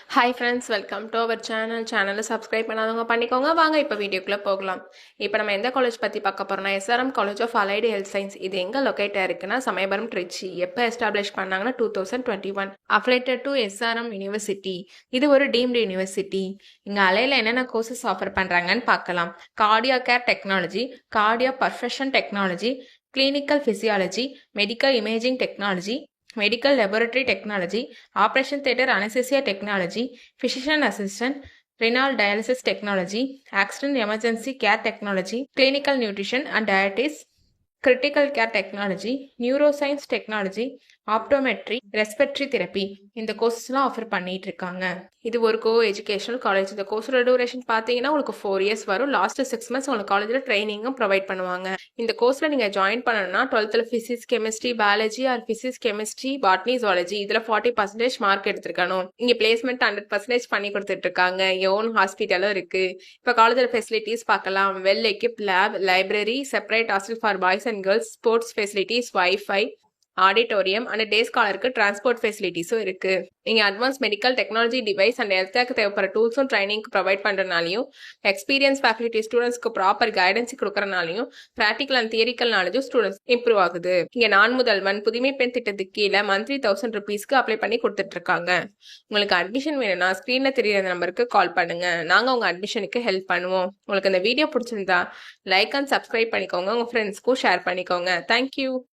Hi friends, welcome to our சேனலை subscribe பண்ணாதவங்க பண்ணிக்கோங்க. வாங்க இப்போ வீடியோக்குள்ளே போகலாம். இப்போ நம்ம எந்த காலேஜ் பற்றி பார்க்க போகிறோம்னா SRM college of allied health science. இது எங்கே லொக்கேட் ஆயிருக்குன்னா சமயபுரம், திருச்சி. எப்போ எஸ்டாப்ளிஷ் பண்ணாங்கன்னா 2021. Affiliated to SRM university. இது ஒரு டீம்டு யூனிவர்சிட்டி. இங்கே அலையில் என்னென்ன கோர்சஸ் ஆஃபர் பண்ணுறாங்கன்னு பார்க்கலாம். Cardio care technology, cardio perfection technology, clinical physiology, medical imaging technology, medical laboratory technology, operation theater anesthesia technology, physician assistant, renal dialysis technology, accident emergency care technology, clinical nutrition and dietetics, critical care technology, neuroscience technology, optometry, respiratory therapy. இந்த கோர்சஸ்லாம் offer பண்ணிட்டு இருக்காங்க. இது ஒரு educational college. இந்த கோர்ஸோட duration பார்த்தீங்கன்னா உங்களுக்கு 4 years வரும். Last 6 months உங்களுக்கு காலேஜில் ட்ரைனிங்கும் ப்ரொவைட் பண்ணுவாங்க. இந்த கோர்ஸில் நீங்கள் ஜாயின் பண்ணணும்னா 12th physics, chemistry, biology R physics, chemistry, botany, zoology இதில் 40% மார்க் எடுத்துருக்கணும். இங்கே பிளேஸ்மெண்ட் 100% பண்ணி கொடுத்துட்டு இருக்காங்க. ஓன் ஹாஸ்பிட்டலும் இருக்கு. இப்போ காலேஜில் ஃபெசிலிட்டிஸ் பார்க்கலாம். Well equipped lab, library, separate hostel for boys and girls, sports facilities, wifi, auditorium and day ஸ்காலருக்கு டிரான்ஸ்போர்ட் ஃபெசிலிட்டிஸும் இருக்கு. நீங்க advance medical technology device and health கேருக்கு தேவைப்படுற டூல்ஸும் ட்ரைனிங்க்கு ப்ரொவைட் பண்றதுனாலையும், எக்ஸ்பீரியன்ஸ் ஃபேக்கல்டி ஸ்டூடெண்ட்ஸ்க்கு ப்ராப்பர் கைடன்ஸ் கொடுக்கறனாலையும், ப்ராக்டிக்கல் அண்ட் தியரிக்கல் நாலேஜும் ஸ்டூடெண்ட்ஸ் இம்ப்ரூவ் ஆகுது. இங்க நான் முதல்வன் புதுமை பெண் திட்டத்துக்கு கீழே மந்த்லி 1000 ருபீஸ்க்கு அப்ளை பண்ணி கொடுத்துட்டு இருக்காங்க. உங்களுக்கு அட்மிஷன் வேணும்னா ஸ்கிரீன்ல தெரியுற நம்பருக்கு கால் பண்ணுங்க. நாங்க உங்க அட்மிஷனுக்கு ஹெல்ப் பண்ணுவோம். உங்களுக்கு இந்த வீடியோ பிடிச்சிருந்தா லைக் அண்ட் சப்ஸ்கிரைப் பண்ணிக்கோங்க. உங்க ஃப்ரெண்ட்ஸ்க்கும் ஷேர் பண்ணிக்கோங்க. தேங்க்யூ.